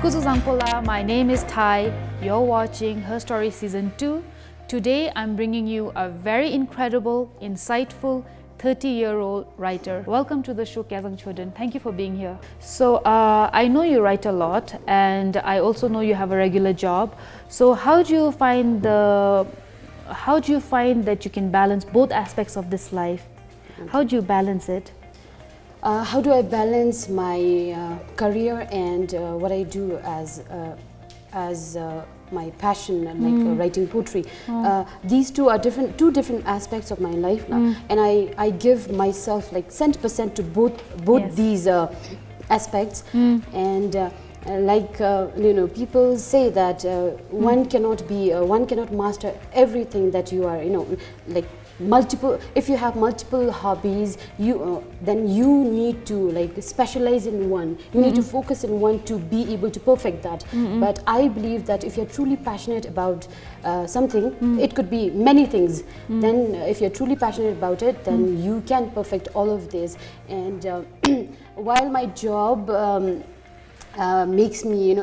Kuzuzangpola, my name is Thai. You're watching Her Story Season 2. Today I'm bringing you a very incredible, insightful 30-year-old writer. Welcome to the show, Chhoden. Thank you for being here. So I know you write a lot, and I also know you have a regular job. So how do you find that you can balance both aspects of this life? How do you balance it? How do I balance my career and what I do as my passion, like writing poetry? These two are two different aspects of my life now, and I give myself like 100% to both yes. these aspects. And people say that one cannot master everything that you are, if you have multiple hobbies, then you need to specialize in one. You need to focus in one to be able to perfect that. But I believe that if you're truly passionate about something, it could be many things. Then if you're truly passionate about it, then you can perfect all of this. And while my job makes me,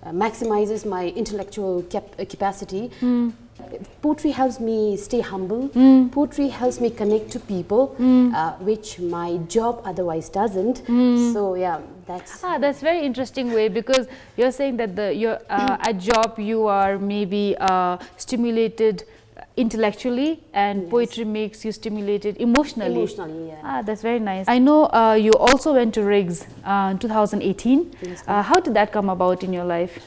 maximizes my intellectual capacity, poetry helps me stay humble. Poetry helps me connect to people, which my job otherwise doesn't. So yeah, that's very interesting way, because you're saying that at job you are maybe stimulated intellectually, and yes. poetry makes you stimulated emotionally. Emotionally, yeah. That's very nice. I know you also went to RIGS in 2018. Yes, how did that come about in your life?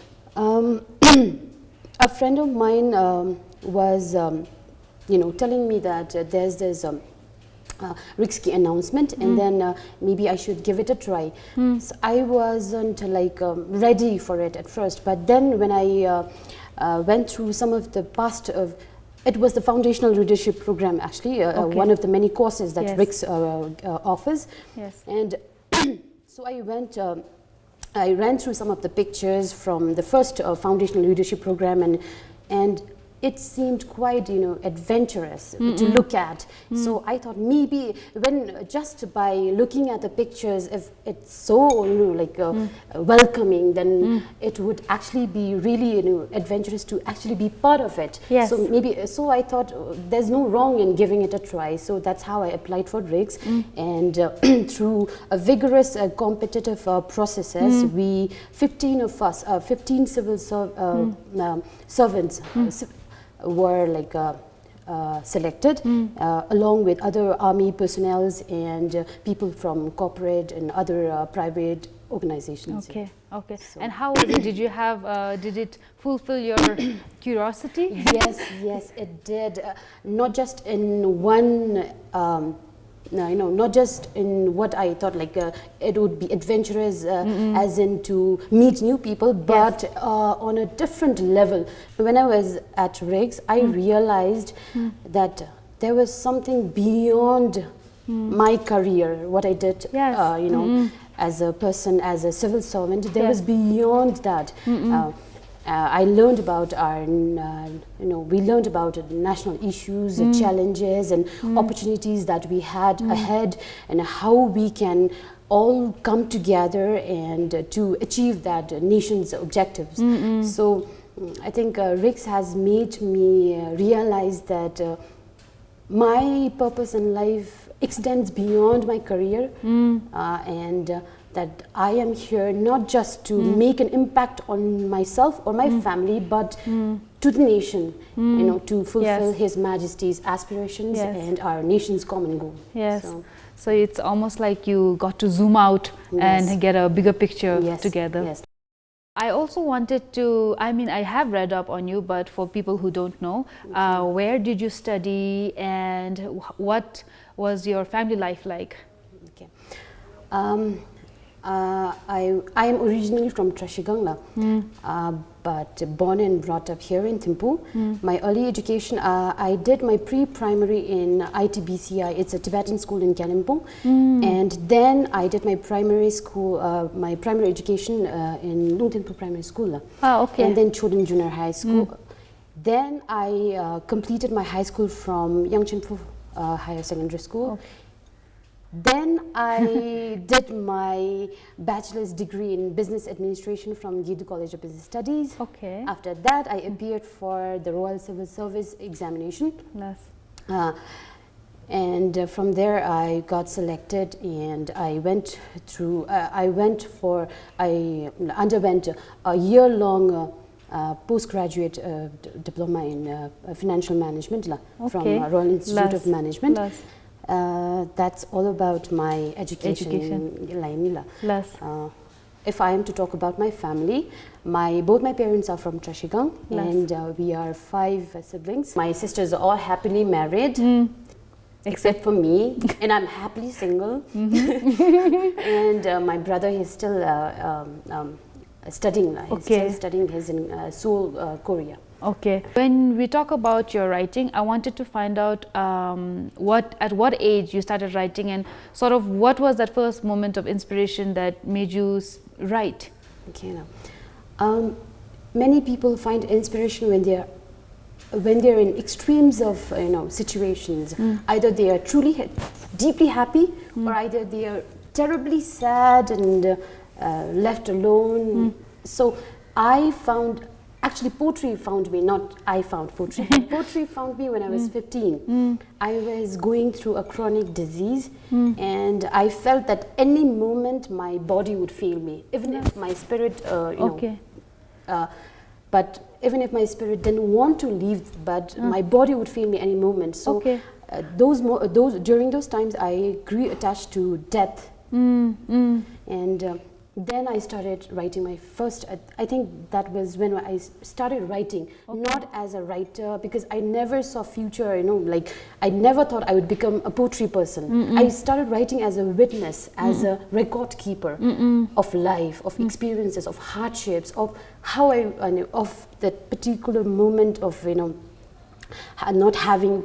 A friend of mine was, telling me that there's this RIGS announcement, and then maybe I should give it a try. So I wasn't ready for it at first, but then when I went through some of the past it was the foundational leadership program, actually, one of the many courses that yes. RIGS offers. Yes. And so I went. I ran through some of the pictures from the first foundational leadership program, and it seemed quite, adventurous to look at. So I thought maybe just by looking at the pictures, if it's so welcoming, then it would actually be really adventurous to actually be part of it. Yes. So I thought there's no wrong in giving it a try. So that's how I applied for RIGS, and through a vigorous competitive processes, 15 civil servants were selected, along with other army personnel and people from corporate and other private organizations. Okay, okay. So. And how was it? Did you have? Did it fulfill your curiosity? Yes, it did. Not just in one. Not just in what I thought it would be adventurous, as in to meet new people, but yes. On a different level. When I was at RIGS, I realized that there was something beyond my career, what I did, yes. As a person, as a civil servant, there yes. was beyond that. I learned about we learned about national issues, challenges, and opportunities that we had ahead, and how we can all come together and to achieve that nation's objectives. So I think RIGS has made me realize that my purpose in life extends beyond my career, and that I am here not just to make an impact on myself or my family, but to the nation, to fulfill yes. His Majesty's aspirations yes. and our nation's common goal. Yes. So it's almost like you got to zoom out yes. and get a bigger picture yes. together. Yes. I also wanted to, I have read up on you, but for people who don't know, where did you study and what was your family life like? Okay. I am originally from Tshering Lham, but born and brought up here in Thimphu. My early education, I did my pre-primary in ITBCI. It's a Tibetan school in Kalimpong, and then I did my primary school, my primary education in Long Thimphu Primary School. Okay. And then Chhoden Junior High School. Then I completed my high school from Yangchenpu Higher Secondary School. Okay. Then I did my bachelor's degree in business administration from Giddu College of Business Studies. Okay. After that, I appeared for the Royal Civil Service examination. Yes. And from there, I got selected, and I went through. I underwent a year-long postgraduate diploma in financial management from Royal Institute of Management. That's all about my education. If I am to talk about my family, both my parents are from Tshering Lham Thaye, and we are 5 siblings. My sisters are all happily married, except for me, and I'm happily single. And my brother is still studying. He's still studying. He's in Seoul, Korea. Okay. When we talk about your writing, I wanted to find out at what age you started writing, and sort of what was that first moment of inspiration that made you write? Okay. Now, many people find inspiration when they're in extremes of situations. Either they are truly deeply happy, or either they are terribly sad and left alone. So I found. Actually, poetry found me, not I found poetry. Poetry found me when I was 15. I was going through a chronic disease, and I felt that any moment my body would fail me, even if my spirit, but even if my spirit didn't want to leave, but my body would fail me any moment. So during those times, I grew attached to death, and. Then I started writing my first, I think that was when I started writing, not as a writer, because I never saw future, I never thought I would become a poetry person. I started writing as a witness, as a record keeper of life, of experiences, of hardships, of how of that particular moment of, not having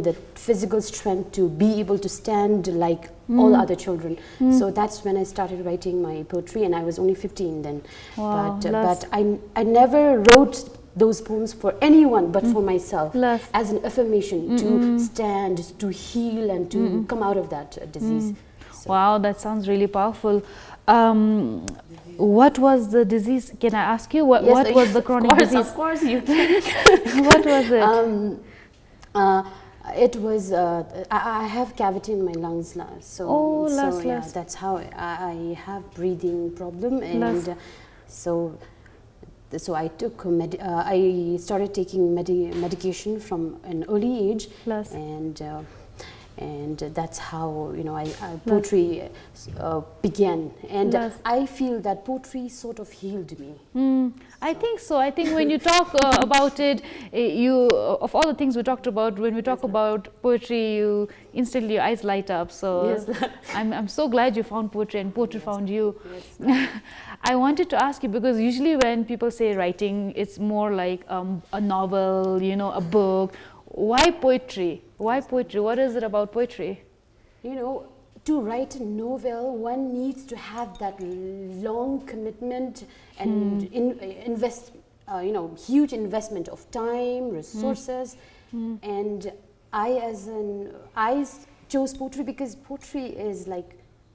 the physical strength to be able to stand like all other children. So that's when I started writing my poetry, and I was only 15 then. Wow, but I never wrote those poems for anyone but for myself, as an affirmation to stand, to heal, and to come out of that disease. So. Wow, that sounds really powerful. What was the disease? Can I ask you what was the chronic disease? Of course you can. What was it? It was I have cavity in my lungs now, so that's how I have breathing problem, and so I took I started taking medication from an early age, and that's how poetry began, and I feel that poetry sort of healed me. I think so. I think when you talk about it, of all the things we talked about, when we talk about poetry, instantly your eyes light up. So I'm so glad you found poetry and poetry found you. I wanted to ask you, because usually when people say writing, it's more like a novel, a book. Why poetry? Why poetry? What is it about poetry? To write a novel, one needs to have that long commitment and invest, huge investment of time, resources. And I chose poetry because poetry is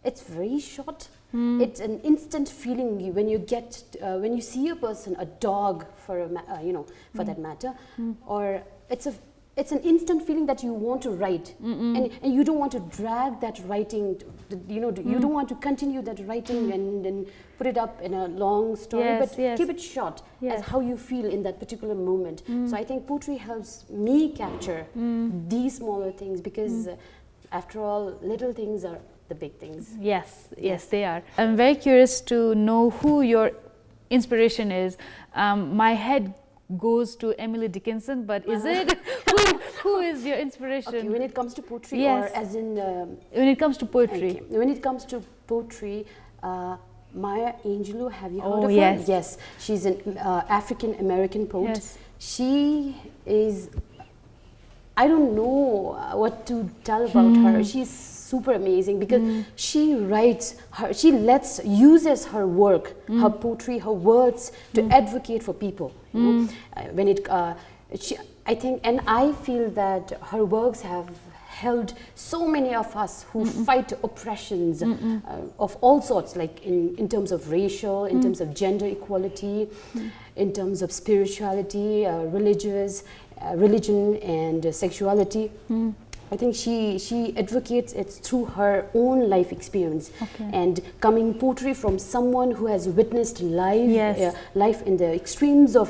it's very short. It's an instant feeling when you see a person, a dog for that matter, or it's an instant feeling that you want to write, and you don't want to drag that writing, you don't want to continue that writing and put it up in a long story, but keep it short as how you feel in that particular moment. So I think poetry helps me capture these smaller things, because after all, little things are the big things. Yes, they are. I'm very curious to know who your inspiration is. My head goes to Emily Dickinson, but is it who is your inspiration? Okay, when it comes to poetry, or as in when it comes to poetry? Okay. When it comes to poetry, Maya Angelou, have you heard of her? Yes, she's an African American poet. She is, I don't know what to tell about her. She's super amazing, because she writes uses her work, her poetry, her words to advocate for people. I think, and I feel that her works have held so many of us who fight oppressions of all sorts, like in terms of racial, in terms of gender equality, in terms of spirituality, religion and sexuality. I think she advocates it through her own life experience, and coming poetry from someone who has witnessed life, life in the extremes of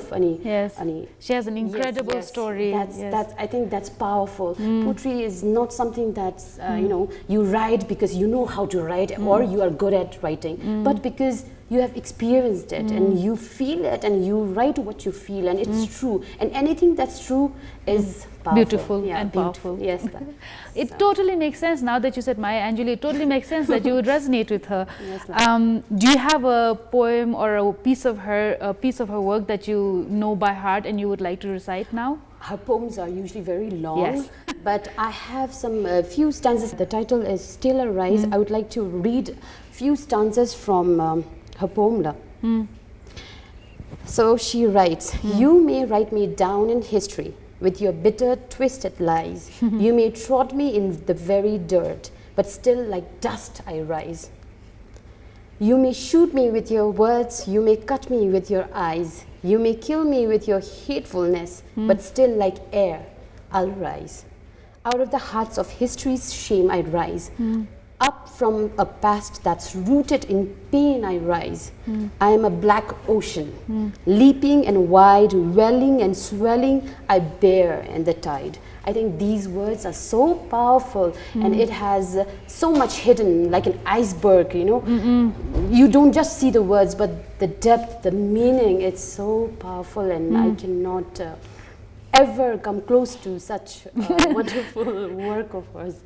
she has an incredible story. I think that's powerful. Poetry is not something that's you know, you write because you know how to write or you are good at writing, but because you have experienced it and you feel it and you write what you feel, and it's true, and anything that's true is powerful. Beautiful and powerful. Yes. It totally makes sense now that you said Maya Angelou. It totally makes sense that you would resonate with her. Yes, do you have a poem or a piece of her work that you know by heart and you would like to recite now? Her poems are usually very long, yes. but I have some few stanzas. The title is Still a Rise. I would like to read few stanzas from her poem. So she writes, you may write me down in history with your bitter, twisted lies. You may trod me in the very dirt, but still like dust I rise. You may shoot me with your words, you may cut me with your eyes, you may kill me with your hatefulness, but still like air I'll rise. Out of the hearts of history's shame I'd rise. Up from a past that's rooted in pain I rise. I am a black ocean, leaping and wide, welling and swelling, I bear in the tide. I think these words are so powerful, and it has so much hidden, like an iceberg, you know. You don't just see the words, but the depth, the meaning, it's so powerful, and I cannot ever come close to such wonderful work of hers.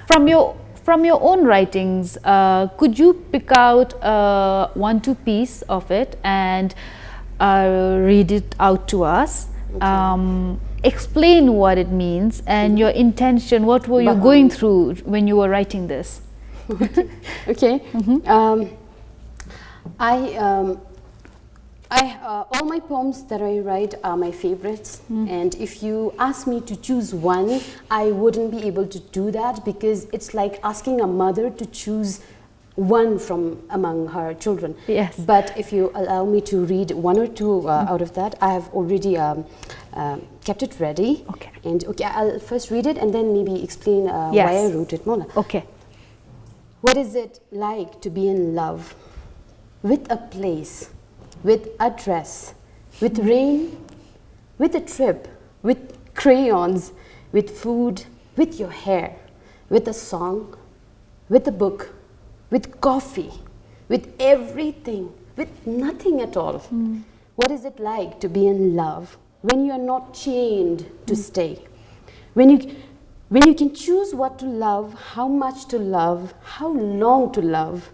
From your own writings, could you pick out one, two piece of it and read it out to us? Explain what it means and your intention. What were you going through when you were writing this? Okay. All my poems that I write are my favorites, and if you ask me to choose one, I wouldn't be able to do that, because it's like asking a mother to choose one from among her children. Yes. But if you allow me to read one or two out of that, I have already kept it ready. Okay. And I'll first read it and then maybe explain why I wrote it more. Okay. What is it like to be in love with a place, with a dress, with rain, with a trip, with crayons, with food, with your hair, with a song, with a book, with coffee, with everything, with nothing at all? What is it like to be in love when you are not chained to stay? When you can choose what to love, how much to love, how long to love?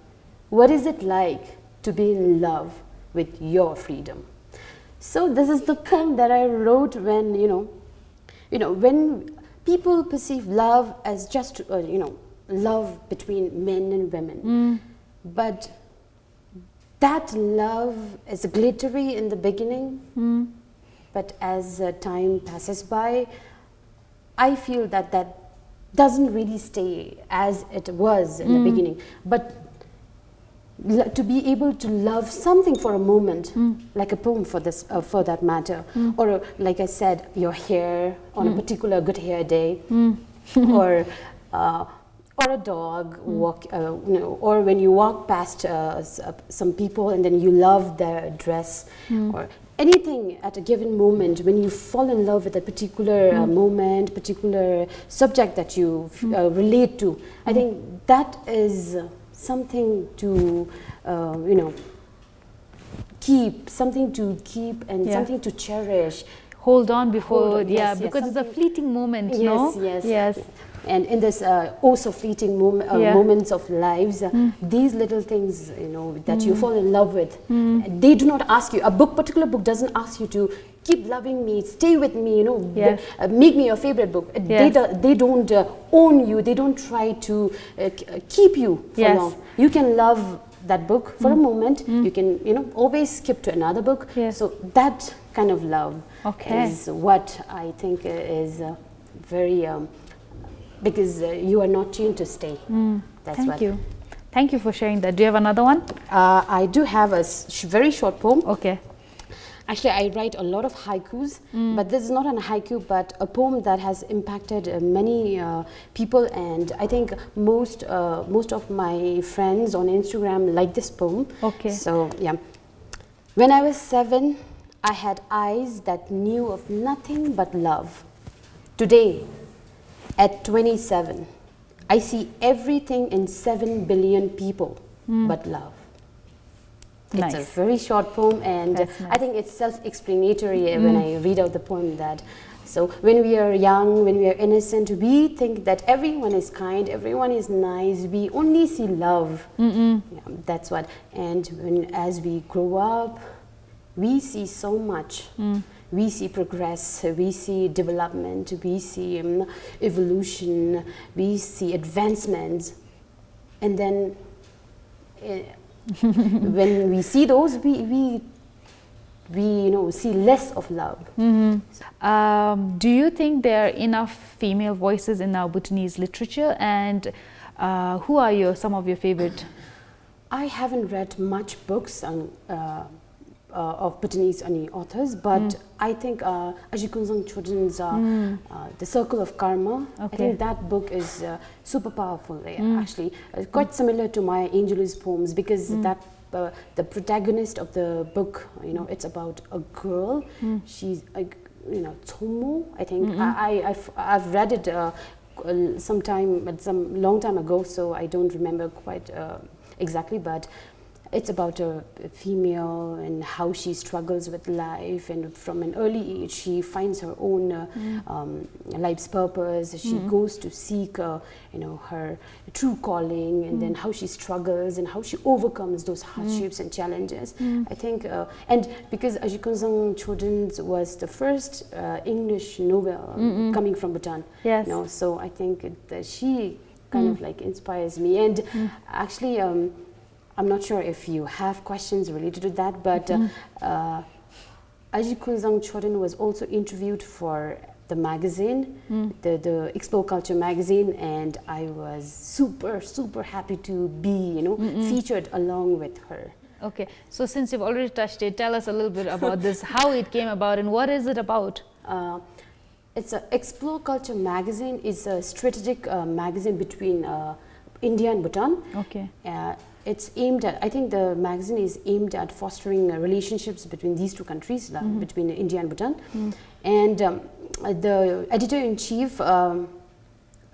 What is it like to be in love with your freedom? So this is the poem that I wrote when, when people perceive love as just, love between men and women. But that love is glittery in the beginning, but as time passes by, I feel that doesn't really stay as it was in the beginning. But to be able to love something for a moment, like a poem for that matter, or like I said, your hair on a particular good hair day, or a dog walk, or when you walk past some people and then you love their dress, or anything at a given moment, when you fall in love with a particular moment, particular subject that you relate to, I think that is something to, keep, something to keep, and something to cherish. Hold on before, yes, because it's a fleeting moment, yes. And in this also fleeting moments of lives, these little things, that you fall in love with, they do not ask you. Particular book doesn't ask you to keep loving me, stay with me, make me your favorite book. They don't own you. They don't try to keep you for long. You can love that book for a moment. You can, always skip to another book. So that kind of love is what I think is very because you are not tuned to stay. That's Thank what. you. Thank you for sharing that. Do you have another one? I do have a very short poem. Okay. Actually, I write a lot of haikus, but this is not a haiku, but a poem that has impacted many people, and I think most of my friends on Instagram like this poem. Okay. So yeah, when I was 7, I had eyes that knew of nothing but love. Today, at 27, I see everything in 7 billion people but love. Nice. It's a very short poem, and That's nice. I think it's self-explanatory when I read out the poem. That so when we are young, when we are innocent, we think that everyone is kind, everyone is nice. We only see love. Yeah, that's what. And as we grow up, we see so much. We see progress, we see development, we see evolution, we see advancements, and then when we see those, we see less of love. Do you think there are enough female voices in our Bhutanese literature, and who are some of your favorite? I haven't read much books on of Bhutanese authors, but I think Ajikunsang Chhoden's The Circle of Karma, I think that book is super powerful, actually. Quite similar to my Angelus poems, because that the protagonist of the book, it's about a girl. She's Tsomo, I think. I've read it some long time ago, so I don't remember quite exactly, but it's about a female and how she struggles with life, and from an early age she finds her own life's purpose. She goes to seek her true calling, and then how she struggles and how she overcomes those hardships and challenges. I think, and because Ajikunsang Chhoden was the first English novel coming from Bhutan, so I think that she kind of like inspires me. And actually, I'm not sure if you have questions related to that, but Ajikunsang Chhoden was also interviewed for the magazine, the Explore Culture magazine, and I was super happy to be featured along with her. Okay, so since you've already touched it, tell us a little bit about this, how it came about and what is it about? It's a Explore Culture magazine. It's a strategic magazine between India and Bhutan. Okay. It's aimed at, I think the magazine is aimed at fostering relationships between these two countries, between India and Bhutan. And the editor-in-chief,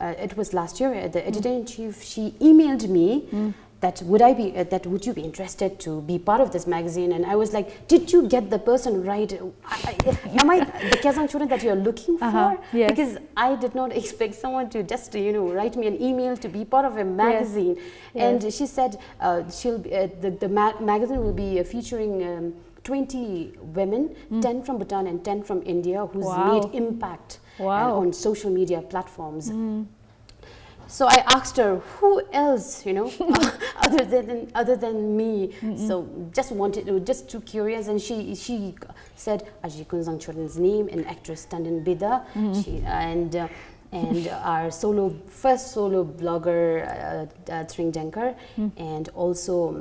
it was last year, the editor-in-chief, she emailed me that would you be interested to be part of this magazine? And I was like, did you get the person right? Am I the Kyelsang Chhoden that you're looking for? Yes. Because I did not expect someone to just write me an email to be part of a magazine. Yes. And she said she'll be, the magazine will be featuring 20 women, 10 from Bhutan and 10 from India, who's made impact on social media platforms. So I asked her, who else, other than me? So just too curious, and she said Ajikunsang Chhoden's name and actress Tanden Bida, and our first solo blogger Tshering Lham Thaye, and also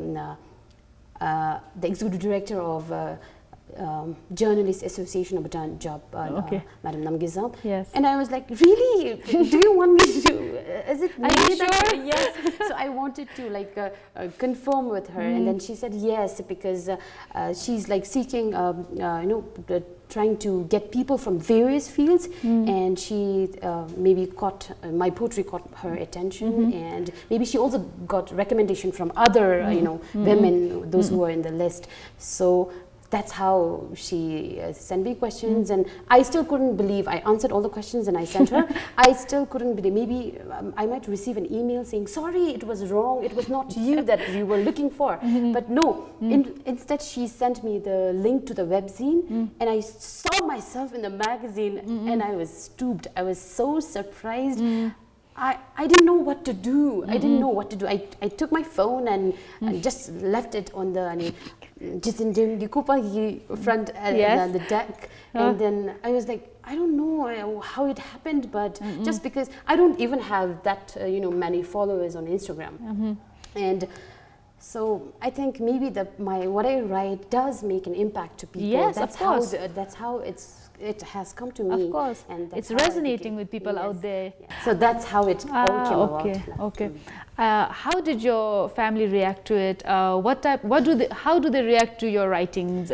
the executive director of Journalists Association of Bhutan job, Madam Namgizam. Yes. And I was like, really? Do you want me to? Is it me? Are you sure? Yes. So I wanted to confirm with her, and then she said yes, because she's like seeking, trying to get people from various fields, and she maybe my poetry caught her attention, and maybe she also got recommendation from other women, those who were in the list. So that's how she sent me questions, and I still couldn't believe. I answered all the questions and I sent her. I still couldn't believe. Maybe I might receive an email saying, sorry, it was wrong, it was not you that you were looking for. But no, instead she sent me the link to the webzine, and I saw myself in the magazine, and I was stooped. I was so surprised. I didn't know what to do. I didn't know what to do. I took my phone and just left it on the just in the front the deck, and then I was like, I don't know how it happened, but just because I don't even have that many followers on Instagram, and so I think maybe what I write does make an impact to people. Yes, of course. That's how it has come to me. Of course, and it's resonating with people out there. Yeah. So that's how it all came about. Okay. How did your family react to it? How do they react to your writings?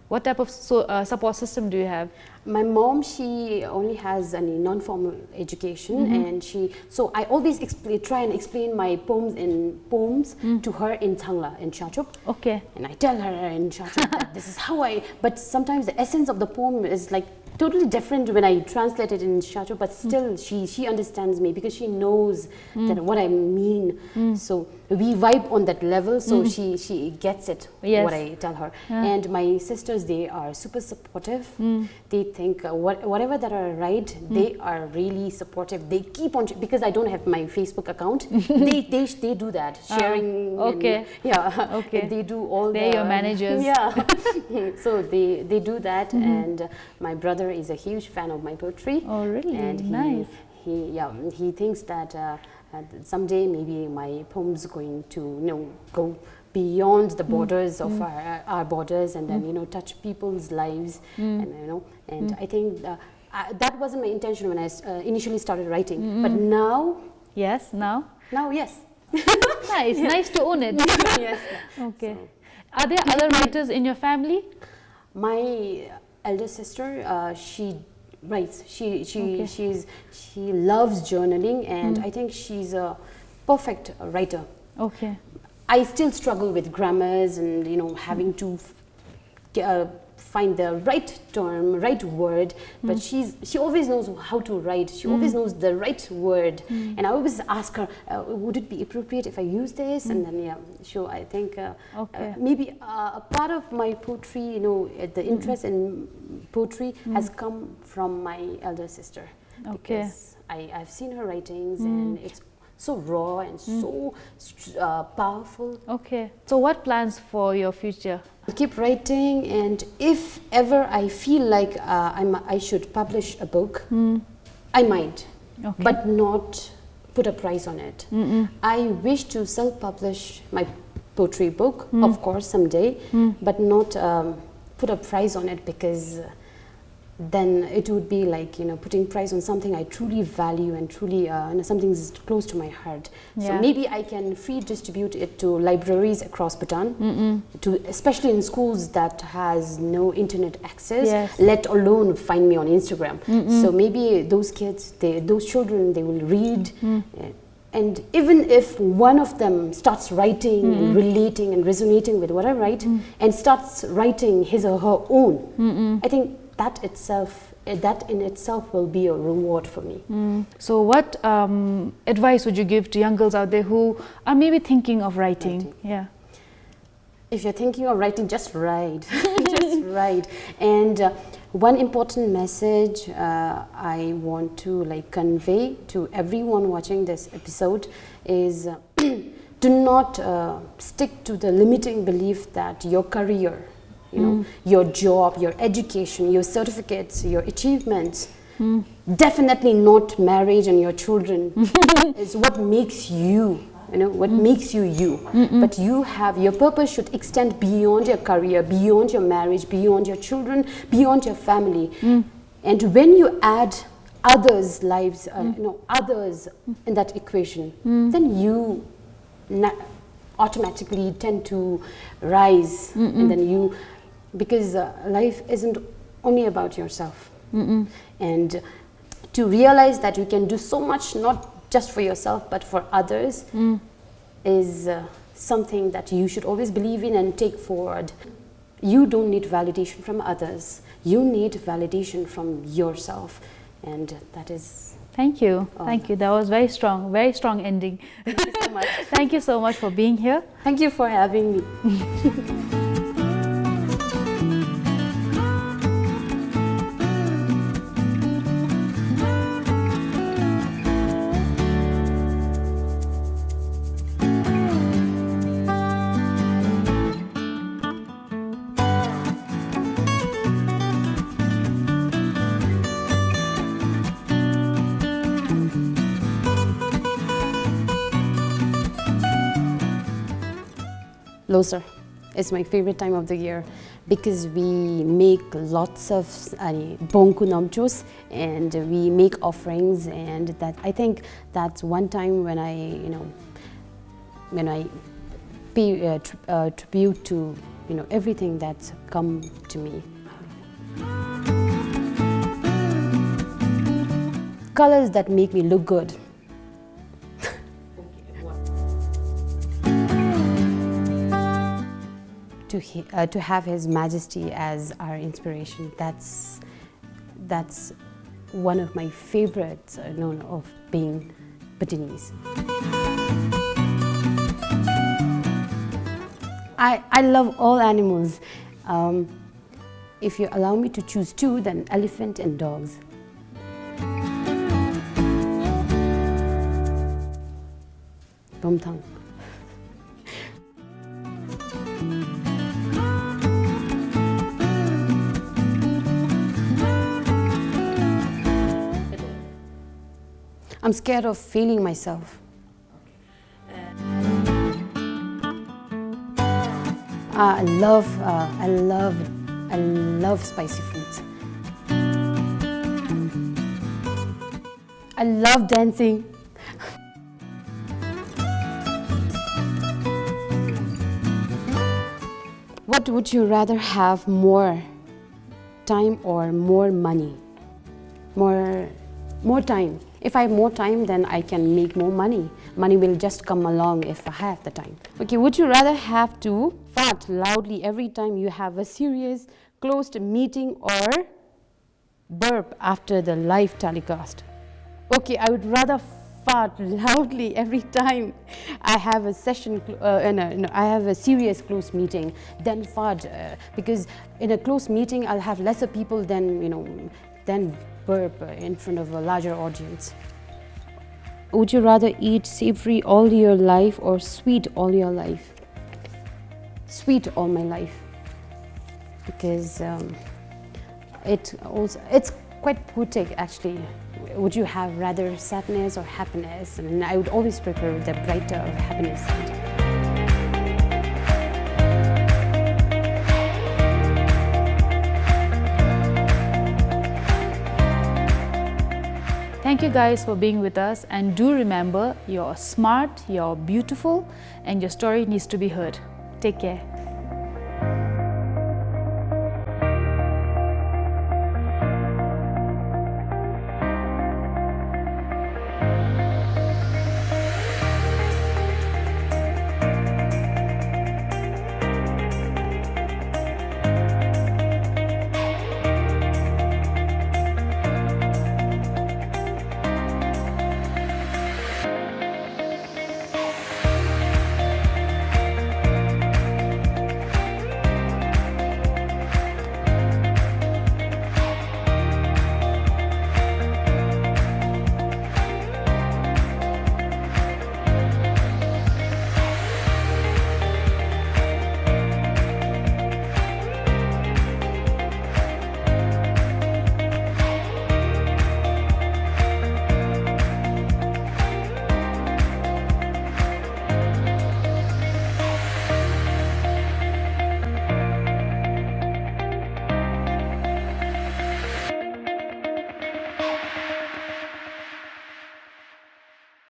What type of support system do you have? My mom, she only has a non-formal education, and so I always try and explain my poems to her in Thangla, in Chachup. Okay. And I tell her in Chachup that this is how but sometimes the essence of the poem is like totally different when I translate it in Chachup, but still she understands me because she knows that what I mean. So we vibe on that level, so she gets it, what I tell her. And my sisters, they are super supportive. They think whatever that I write, they are really supportive. They keep on, because I don't have my Facebook account, they do that, sharing. Okay. And, they do all They're your managers. Yeah. So they do that, and my brother is a huge fan of my poetry. Oh, really? And nice. He thinks that someday maybe my poems going to go beyond the borders of our borders, and then touch people's lives, and I think that wasn't my intention when I initially started writing, but now yes. Nice to own it. Yes. Okay. So, are there other writers in your family? My elder sister, she writes. She loves journaling, and I think she's a perfect writer. Okay. I still struggle with grammars and having to find the right term, right word, but she always knows how to write. She always knows the right word, and I always ask her, would it be appropriate if I use this? And then I think maybe a part of my poetry, the interest in poetry has come from my elder sister, because I've seen her writings, and it's so raw and so powerful. Okay. So what plans for your future? I keep writing, and if ever I feel like I should publish a book, I might, but not put a price on it. I wish to self-publish my poetry book, of course, someday, but not put a price on it, because then it would be like putting price on something I truly value and truly something is close to my heart. So maybe I can free distribute it to libraries across Bhutan, especially in schools that has no internet access, let alone find me on Instagram. So maybe those kids, those children, they will read. And even if one of them starts writing and relating and resonating with what I write, and starts writing his or her own, I think that in itself will be a reward for me. So what advice would you give to young girls out there who are maybe thinking of writing? Yeah. If you're thinking of writing, just write. Just write. And one important message I want to convey to everyone watching this episode is do not stick to the limiting belief that your career, your job, your education, your certificates, your achievements, definitely not marriage and your children is what makes you, what makes you you. But your purpose should extend beyond your career, beyond your marriage, beyond your children, beyond your family. And when you add others' lives, others in that equation, then you automatically tend to rise, and then because life isn't only about yourself. And to realize that you can do so much, not just for yourself, but for others, is something that you should always believe in and take forward. You don't need validation from others. You need validation from yourself. And that is... Thank you. Thank you. That was very strong ending. Thank you so much. Thank you so much for being here. Thank you for having me. Losar is my favorite time of the year because we make lots of bongku namchos and we make offerings, and that I think that's one time when I pay tribute to everything that's come to me. Colors that make me look good. To have His Majesty as our inspiration, that's one of my favorites of being Bhutanese. I love all animals. If you allow me to choose two, then elephant and dogs. Bumthang. I'm scared of failing myself. I love spicy foods. I love dancing. What would you rather have, more time or more money? More time. If I have more time, then I can make more money. Money will just come along if I have the time. Okay, would you rather have to fart loudly every time you have a serious, closed meeting, or burp after the live telecast? Okay, I would rather fart loudly every time I have a session, I have a serious closed meeting, than fart, because in a closed meeting I'll have lesser people than burp in front of a larger audience. Would you rather eat savory all your life or sweet all your life? Sweet all my life, because it's quite poetic actually. Would you have rather sadness or happiness? I mean, I would always prefer the brighter happiness side. Thank you guys for being with us, and do remember, you're smart, you're beautiful, and your story needs to be heard. Take care.